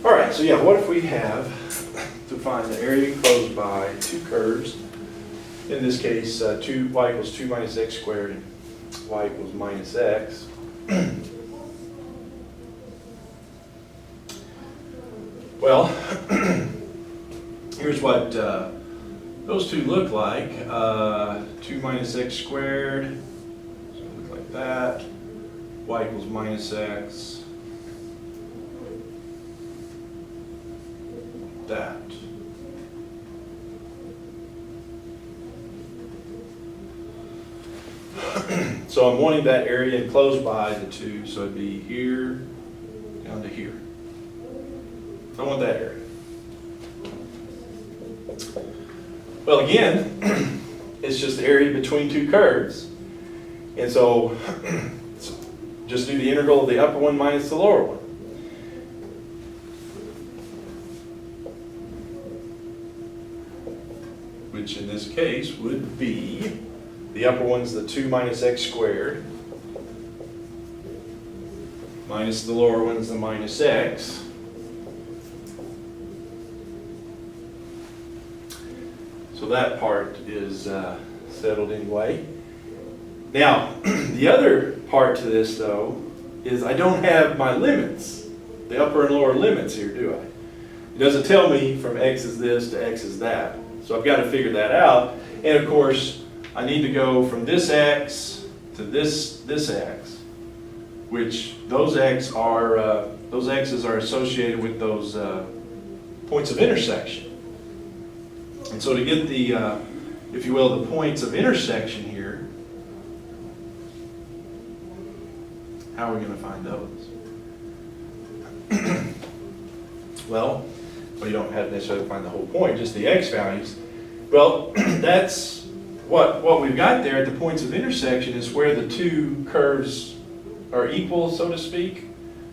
All right, so yeah, what if we have to find the area enclosed by two curves? In this case, y equals 2 minus x squared and y equals minus x. Well, here's what those two look like. 2 minus x squared, so it looks like that. Y equals minus x. That. So I'm wanting that area enclosed by the two, so it'd be here down to here. I want that area. Well, again, it's just the area between two curves. And so just do the integral of the upper one minus the lower one. Which in this case would be, the upper one's the 2 minus x squared, minus the lower one's the minus x. So that part is settled anyway. Now, the other part to this, though, is I don't have my limits, the upper and lower limits here, do I? It doesn't tell me from x is this to x is that. So I've got to figure that out. And of course, I need to go from this x to this x, which those x's are associated with those points of intersection. And so to get the, if you will, the points of intersection here, how are we going to find those? Well, you don't have to necessarily find the whole point, just the x values. Well, that's what we've got there at the points of intersection is where the two curves are equal, so to speak.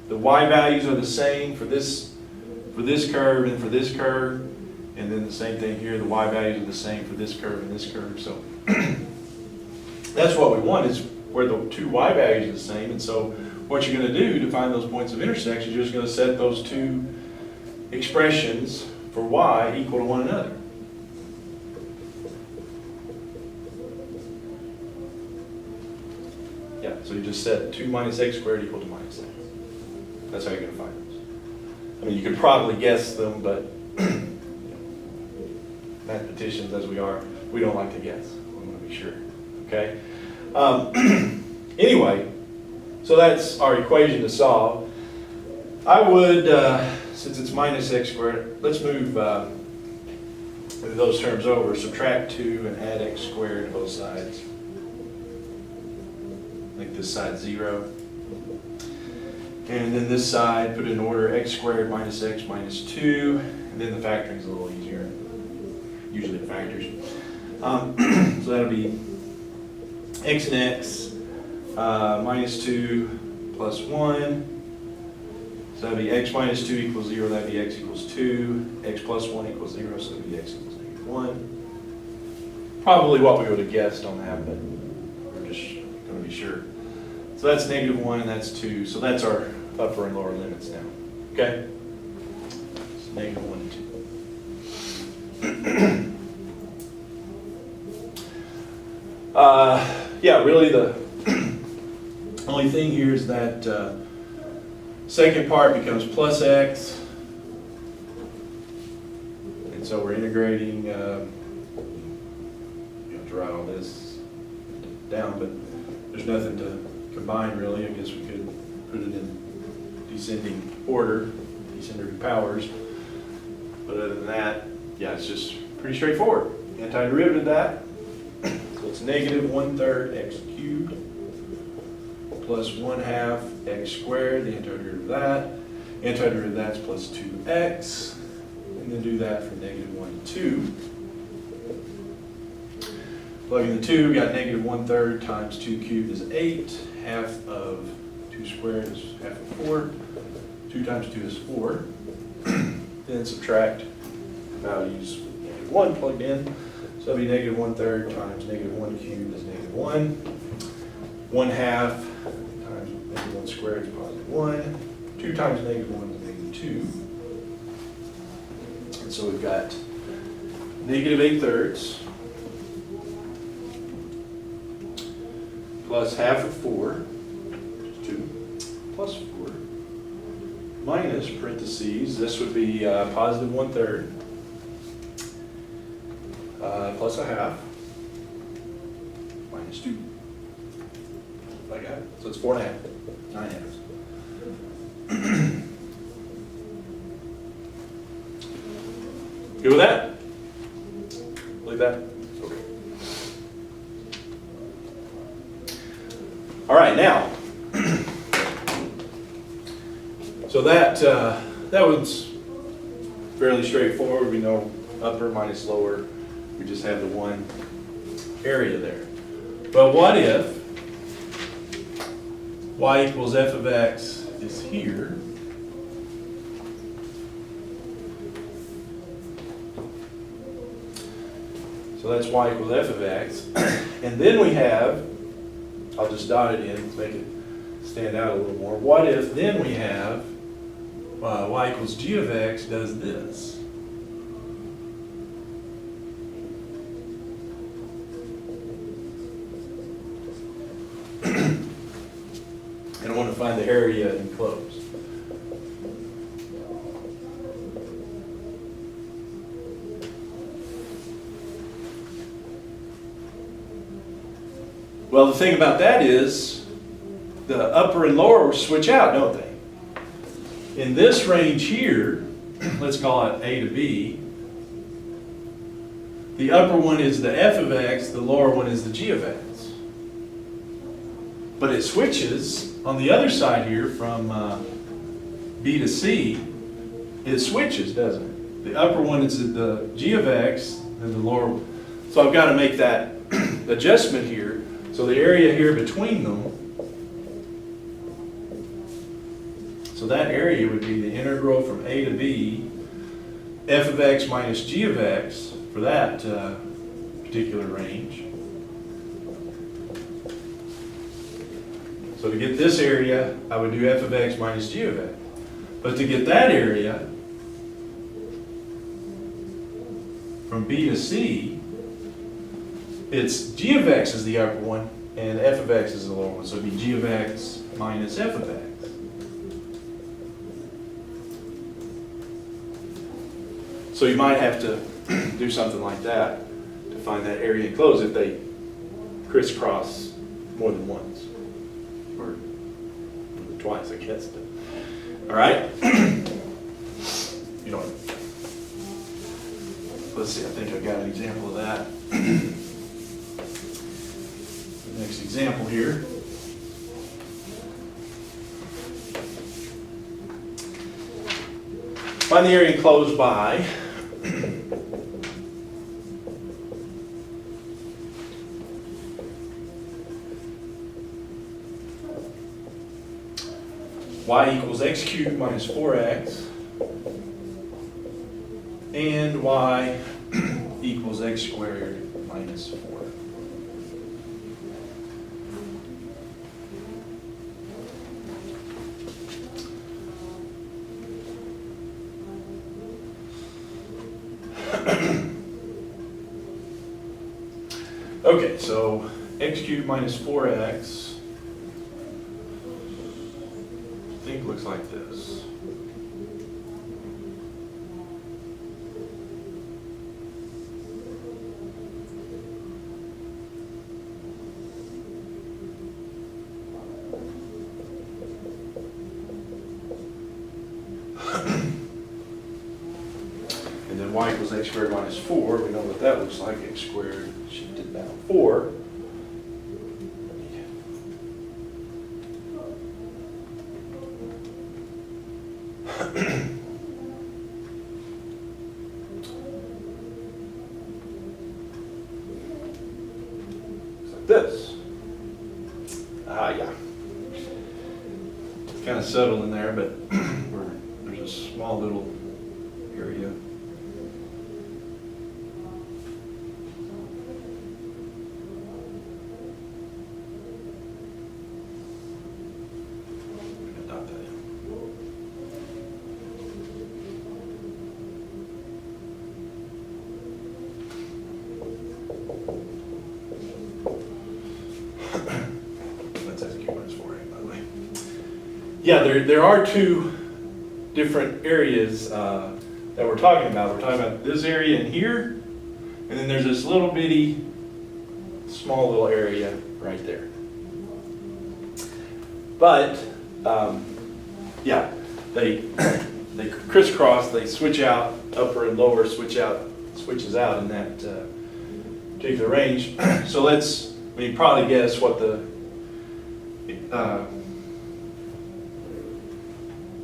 The y values are the same for this curve and for this curve. And then the same thing here, the y values are the same for this curve and this curve. So that's what we want, is where the two y values are the same. And so what you're going to do to find those points of intersection, you're just going to set those two expressions for y equal to one another. Yeah, so you just set 2 minus x squared equal to minus x. That's how you're going to find those. I mean, you could probably guess them, but mathematicians as we are, we don't like to guess. We want to be sure. Okay? Anyway, so that's our equation to solve. I would, since it's minus x squared, let's move those terms over. Subtract 2 and add x squared to both sides. Make this side 0. And then this side, put in order x squared minus x minus 2. And then the factoring is a little easier. Usually it factors. So that'll be x and x minus 2 plus 1. So that'd be x minus 2 equals 0. That'd be x equals 2. X plus 1 equals 0. So that'd be x equals negative 1. Probably what we would have guessed on that, but we're just going to be sure. So that's negative 1 and that's 2. So that's our upper and lower limits now. Okay? So negative 1 and 2. Yeah, really the only thing here is that second part becomes plus x. And so we're integrating, you have to write all this down, but there's nothing to combine really. I guess we could put it in descending order, descending powers. But other than that, yeah, it's just pretty straightforward. Antiderivative of that. So it's negative 1/3 x cubed plus 1/2 x squared, the antiderivative of that. Antiderivative of that's plus 2x. And then do that from negative 1 to 2. Plug in the 2, we got negative 1/3 times 2 cubed is 8. Half of 2 squared is half of 4. 2 times 2 is 4. Then subtract values with negative 1 plugged in. So that'll be negative 1/3 times negative 1 cubed is negative 1. 1/2 times negative 1 squared is positive 1. 2 times negative 1 is negative 2. So we've got -8/3 plus half of 4, which is 2, plus 4, minus parentheses, this would be positive 1/3, plus a half, minus 2. I got it. So it's 4 1/2, 9 halves. Good with that? Like that? Okay. All right, now. So that one's fairly straightforward. We know upper minus lower. We just have the one area there. But what if y equals f of x is here? So that's y equals f of x. And then we have, I'll just dot it in to make it stand out a little more. What if then we have y equals g of x does this? And I want to find the area enclosed. Well, the thing about that is the upper and lower switch out, don't they? In this range here, let's call it A to B, the upper one is the f of x, the lower one is the g of x. But it switches on the other side here from B to C, it switches, doesn't it? The upper one is the g of x, and the lower one. So I've got to make that adjustment here. So the area here between them, so that area would be the integral from A to B, f of x minus g of x for that particular range. So to get this area, I would do f of x minus g of x. But to get that area from B to C, it's g of x is the upper one, and f of x is the lower one. So it'd be g of x minus f of x. So you might have to do something like that to find that area enclosed if they crisscross more than once. Or twice, I guess. All right? You know, let's see, I think I've got an example of that. Next example here. Find the area enclosed by y equals x cubed minus 4x and y equals x squared minus 4. Okay, so x cubed minus 4x, I think looks like this. And then y equals x squared minus 4, we know what that looks like, x squared shifted down 4. It's like this. Yeah. It's kind of subtle in there, but there's a small little area. Yeah, there are two different areas that we're talking about. We're talking about this area in here, and then there's this little bitty, small little area right there. But, yeah, they crisscross, they switch out, upper and lower switches out in that particular range. So you probably guess what the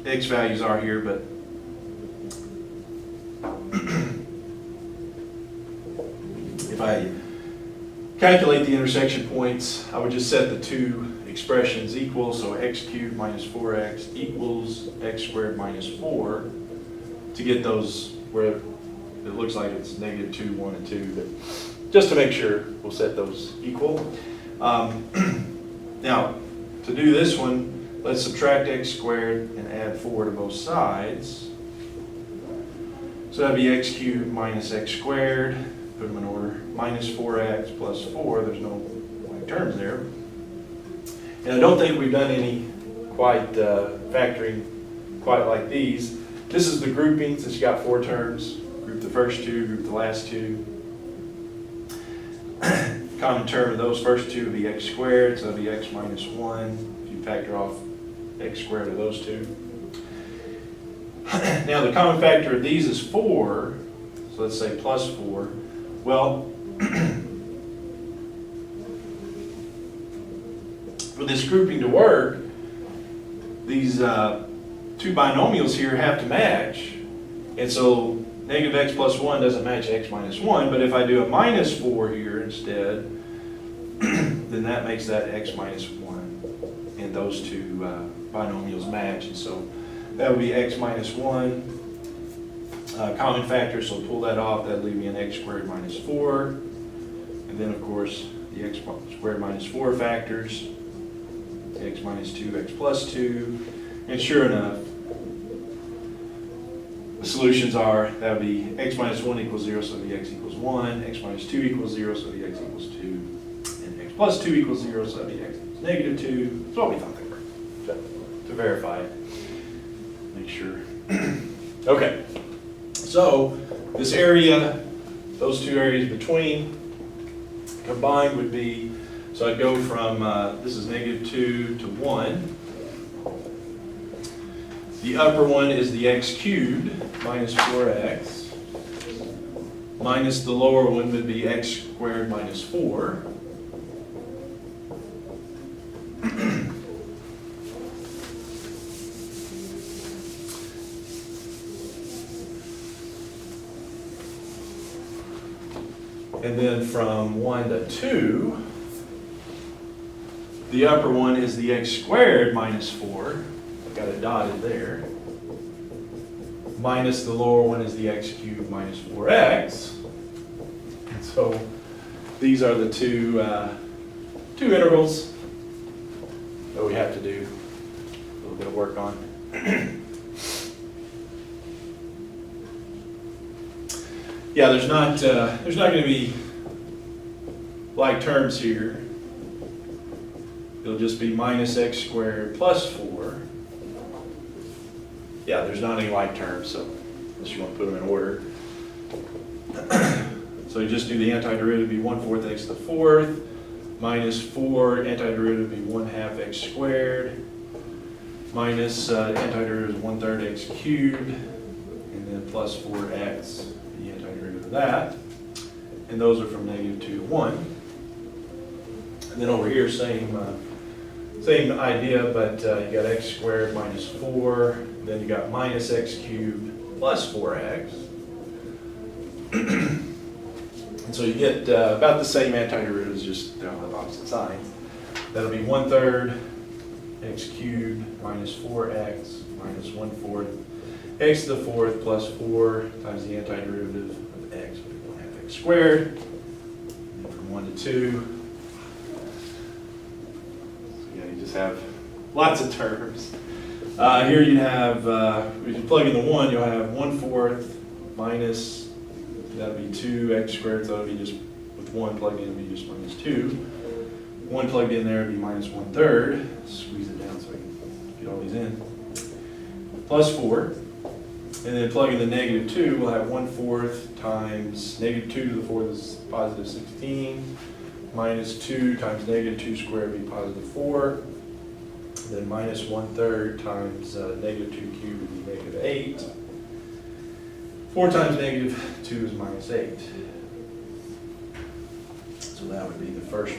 X values are here, but if I calculate the intersection points, I would just set the two expressions equal, so x cubed minus 4x equals x squared minus 4 to get those where it looks like it's negative 2, 1, and 2, but just to make sure, we'll set those equal. Now, to do this one, let's subtract x squared and add 4 to both sides. So that'd be x cubed minus x squared, put them in order, minus 4x plus 4, there's no like terms there. And I don't think we've done any quite factoring quite like these. This is the grouping, since you got 4 terms. Group the first two, group the last two. Common term of those first two would be x squared, so that'd be x minus 1. If you factor off x squared of those two. Now the common factor of these is 4, so let's say plus 4. Well, for this grouping to work, these two binomials here have to match. And so negative x plus 1 doesn't match x minus 1, but if I do a minus 4 here instead, then that makes that x minus 1. And those two binomials match. And so that would be x minus 1. Common factor, so pull that off, that'd leave me an x squared minus 4. And then, of course, the x squared minus 4 factors, x minus 2, x plus 2. And sure enough, the solutions are, that would be x minus 1 equals 0, so the x equals 1, x minus 2 equals 0, so the x equals 2, and x plus 2 equals 0, so the x equals negative 2. That's what we thought they were, to verify it, make sure. Okay. So this area, those two areas between, combined would be, so I'd go from, this is negative 2 to 1. The upper one is the x cubed minus 4x, minus the lower one would be x squared minus 4. And then from 1 to 2, the upper one is the x squared minus 4. I've got it dotted there. Minus the lower one is the x cubed minus 4x. And so these are the two integrals that we have to do a little bit of work on. Yeah, there's not going to be like terms here. It'll just be minus x squared plus 4. Yeah, there's not any like terms, so unless you want to put them in order. So you just do the antiderivative, be 1/4 x to the 4th, minus 4, antiderivative be 1/2 x squared, minus antiderivative is 1/3 x cubed, and then plus 4x, the antiderivative of that. And those are from negative 2 to 1. And then over here, same idea, but you got x squared minus 4, then you got minus x cubed plus 4x. And so you get about the same antiderivatives, just they'll have opposite signs. That'll be 1/3 x cubed minus 4x minus 1/4 x to the 4th plus 4 times the antiderivative of x, 1/2 x squared. And from 1 to 2. Have lots of terms. Here you have, if you plug in the 1, you'll have 1/4 minus, that'll be 2x squared, so it'll be just, with 1 plugged in, it'll be just minus 2. 1 plugged in there would be minus 1/3. Squeeze it down so I can get all these in, plus 4. And then plug in the negative 2, we'll have 1/4 times negative 2 to the 4th is positive 16, minus 2 times negative 2 squared would be positive 4. Then minus 1/3 times negative 2 cubed would be negative 8. 4 times negative 2 is minus 8. So that would be the first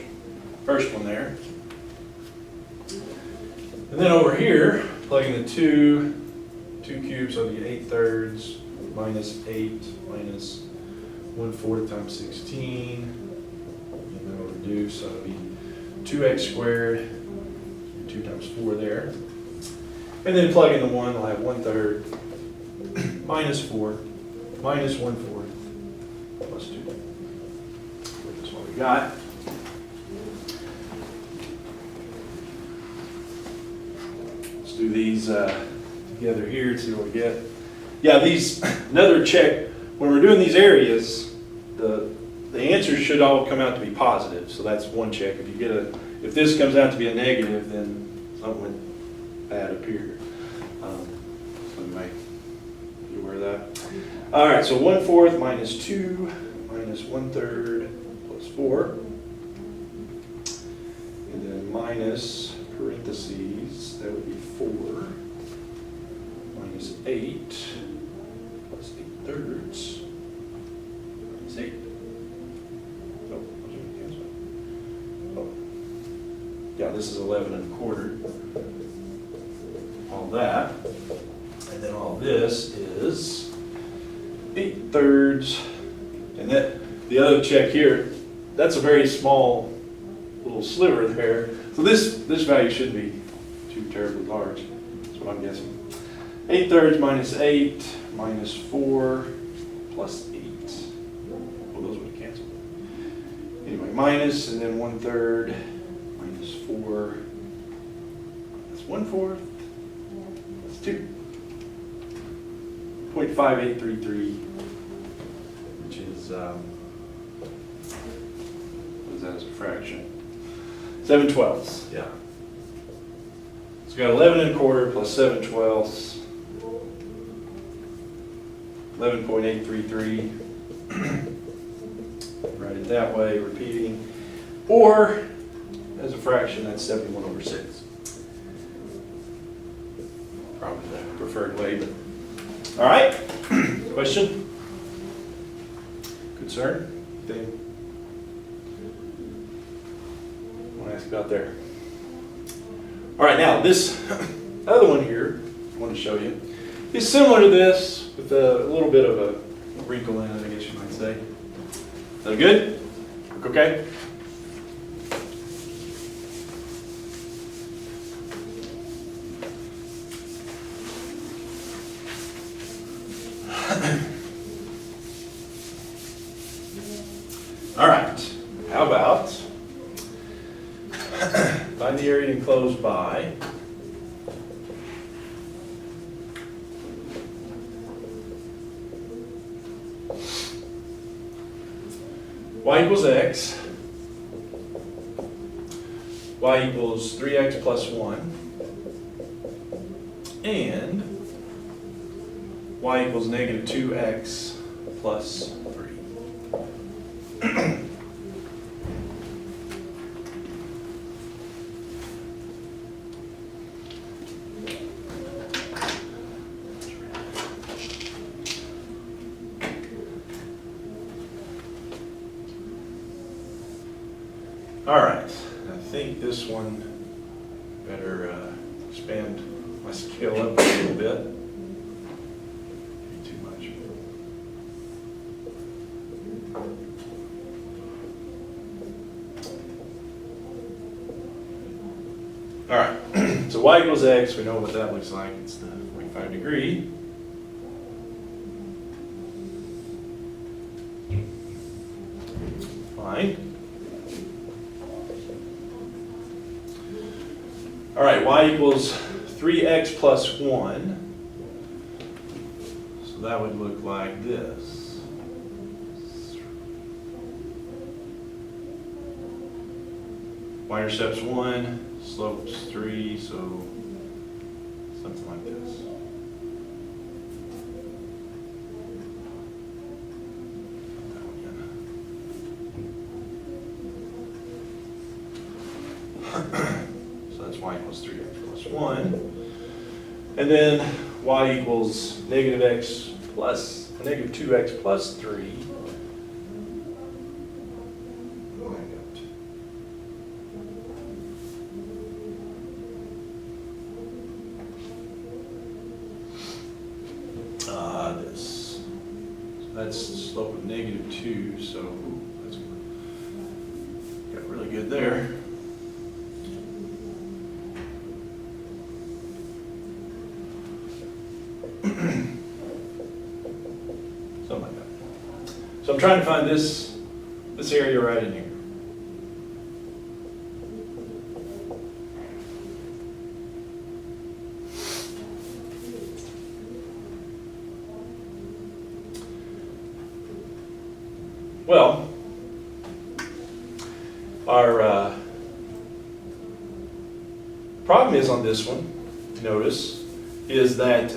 one there. And then over here, plug in the 2 cubes, so you get 8/3 minus 8 minus 1/4 times 16. And then we'll reduce, so it'll be 2x squared, 2 times 4 there. And then plug in the 1, we'll have 1/3 minus 4 minus 1/4 plus 2. That's what we got. Let's do these together here and see what we get. Yeah, these, another check, when we're doing these areas, the answers should all come out to be positive, so that's one check. If you get if this comes out to be a negative, then something went bad up here. So you might be aware of that. All right, so 1/4 minus 2 minus 1/3 plus 4. And then minus parentheses, that would be 4 minus 8 plus 8/3 minus 8. Oh, yeah, this is 11 1/4. All that. And then all this is 8/3. And that, the other check here, that's a very small little sliver there. So this value shouldn't be too terribly large. That's what I'm guessing. 8/3 minus 8 minus 4 plus 8. Well, those would cancel. Anyway, minus, and then 1/3 minus 4. That's 1/4. That's 2. 0.5833, which is, what is that as a fraction? 7/12. Yeah. So we got 11 1/4 plus 7/12. 11.833. Write it that way, repeating. Or, as a fraction, that's 71/6. Probably the preferred way, but. All right. Question? Concern? Anything I want to ask about there? All right, now this other one here, I want to show you, is similar to this with a little bit of a wrinkle in it, I guess you might say. Is that good? Okay? All right, how about find the area enclosed by y equals x, y equals 3x plus 1, and y equals negative 2x plus 3. All right, I think this one better expand my scale up a little bit. Too much. All right, so y equals x, we know what that looks like. It's the 45 degree. Fine. All right, y equals 3x plus 1. So that would look like this. Y-intercept's 1, slope's 3, so something like this. So that's y equals 3x plus 1. And then y equals negative 2x plus 3. This. So that's the slope of negative 2, so that's got really good there. Something like that. So I'm trying to find this area right in here. Well, our problem is on this one, notice, is that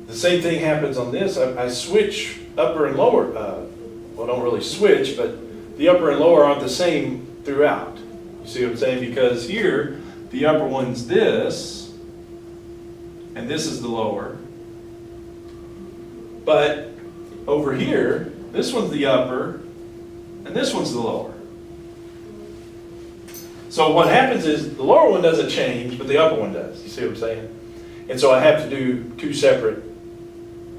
the same thing happens on this. I switch upper and lower. Well, don't really switch, but the upper and lower aren't the same throughout. You see what I'm saying? Because here, the upper one's this, and this is the lower. But over here, this one's the upper, and this one's the lower. So what happens is the lower one doesn't change, but the upper one does. You see what I'm saying? And so I have to do two separate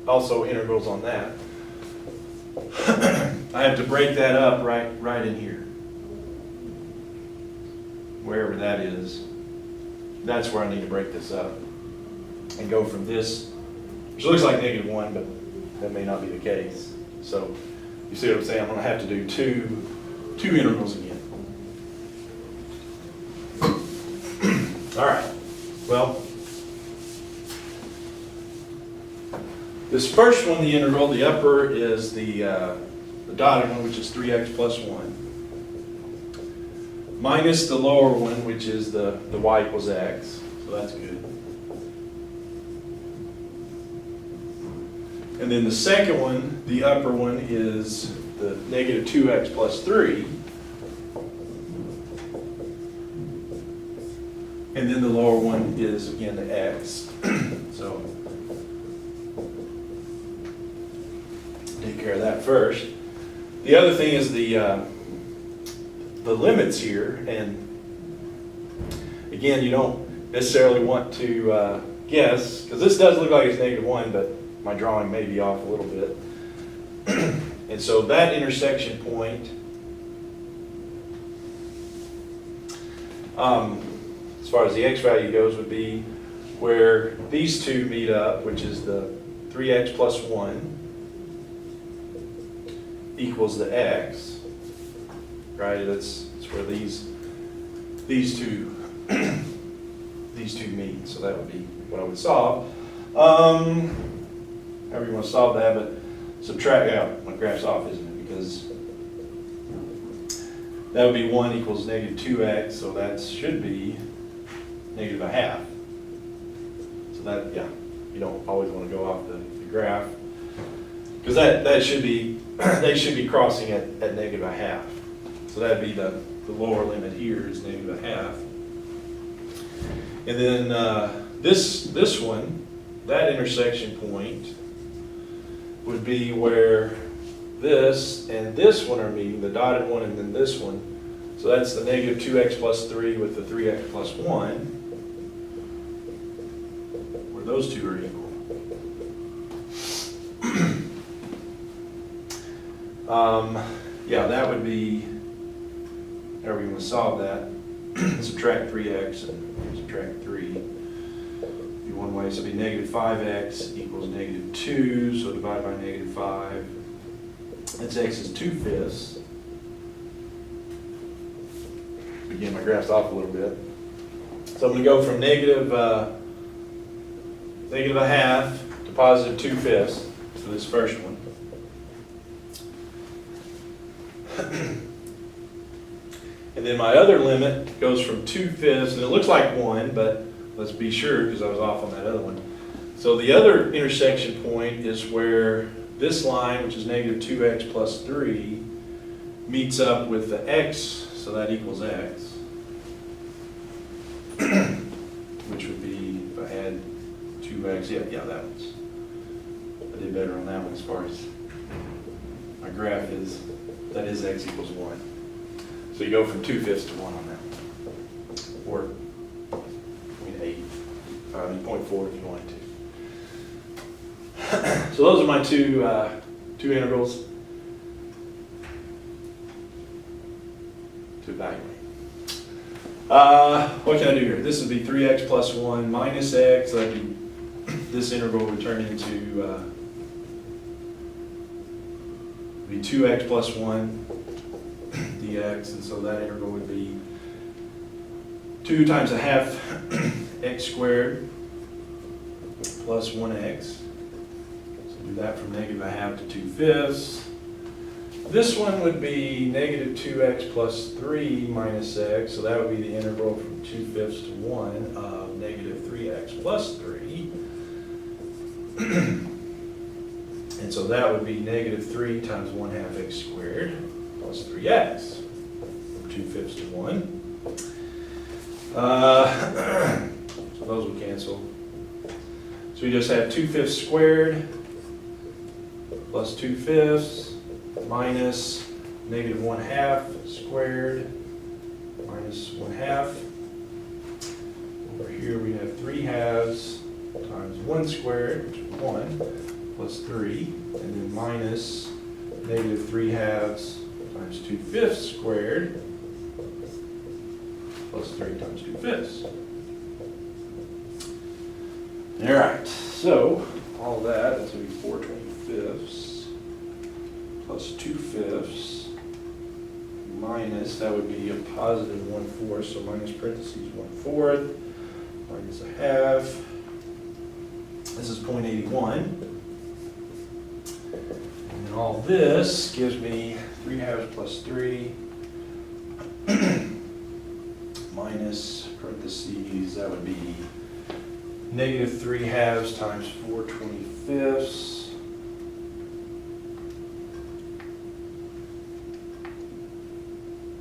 also integrals on that. I have to break that up right in here. Wherever that is, that's where I need to break this up and go from this, which looks like negative 1, but that may not be the case. So you see what I'm saying? I'm going to have to do two integrals again. All right. Well, this first one, the integral, the upper is the dotted one, which is 3x plus 1, minus the lower one, which is the y equals x. So that's good. And then the second one, the upper one, is the negative 2x plus 3. And then the lower one is, again, the x. So take care of that first. The other thing is the limits here. And again, you don't necessarily want to guess, because this does look like it's negative 1, but my drawing may be off a little bit. And so that intersection point, as far as the x value goes, would be where these two meet up, which is the 3x plus 1 equals the x, right? That's where these two meet. So that would be what I would solve. However you want to solve that, but subtract out. My graph's off, isn't it? Because that would be 1 equals negative 2x, so that should be negative a half. So that, yeah, you don't always want to go off the graph, because that should be, they should be crossing at negative a half. So that'd be the lower limit here is negative a half. And then this one, that intersection point would be where this and this one are meeting, the dotted one and then this one. So that's the negative 2x plus 3 with the 3x plus 1, where those two are equal. Yeah, that would be, however you want to solve that, subtract 3x and subtract 3. Be one way, so it'd be negative 5x equals negative 2, so divide by negative 5. That's x is 2/5. Again, my graph's off a little bit. So I'm going to go from negative a half to positive 2/5 for this first one. And then my other limit goes from 2/5, and it looks like 1, but let's be sure, because I was off on that other one. So the other intersection point is where this line, which is negative 2x plus 3, meets up with the x, so that equals x. Which would be, if I add 2x, yeah, that one's. I did better on that one as far as my graph is. That is x equals 1. So you go from 2/5 to 1 on that one. Or, 8. 0.4 if you wanted to. So those are my two integrals to evaluate. What can I do here? This would be 3x plus 1 minus x. That'd be, this integral would turn into be 2x plus 1 dx, and so that integral would be 2 times 1/2 x squared plus 1x. So do that from negative 1/2 to 2/5. This one would be negative 2x plus 3 minus x, so that would be the integral from 2/5 to 1 of negative 3x plus 3. And so that would be negative 3 times 1/2 x squared plus 3x from 2/5 to 1. So those would cancel. So we just have 2/5 squared plus 2/5 minus negative 1/2 squared minus 1/2. Over here we have 3/2 times 1 squared, which is 1, plus 3, and then minus negative 3/2 times 2/5 squared, plus 3 times 2/5. All right, so all that is going to be 4/25 plus 2/5 minus, that would be a positive 1/4, so minus parentheses 1/4 minus 1/2. This is 0.81. And all this gives me 3/2 plus 3 minus parentheses, that would be negative 3/2 times 4/25.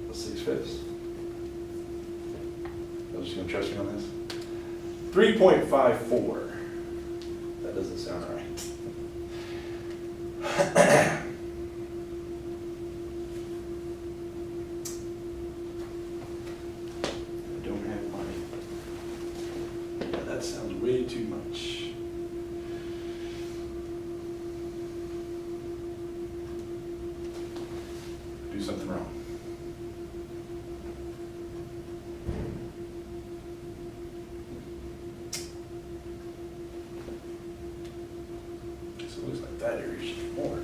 That's 6/5. I'm just going to trust me on this. 3.54. That doesn't sound right. That sounds way too much. Do something wrong. So it looks like that area should be more.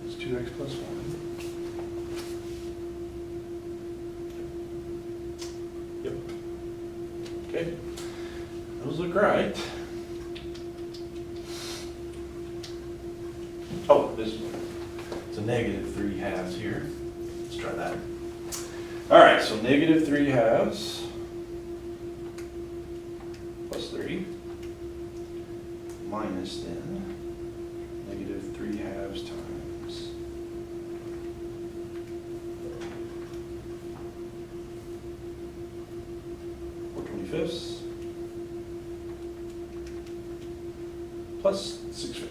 It's 2x plus 1. Yep. Okay. Those look right. Oh, this is it's a negative 3/2 here. Let's try that. All right, so negative 3/2 plus 3 minus then negative 3/2 times 4/25 plus 6/5.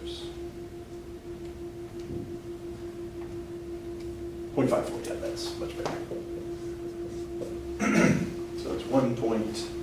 0.54, yeah, that's much better. So it's 1.54.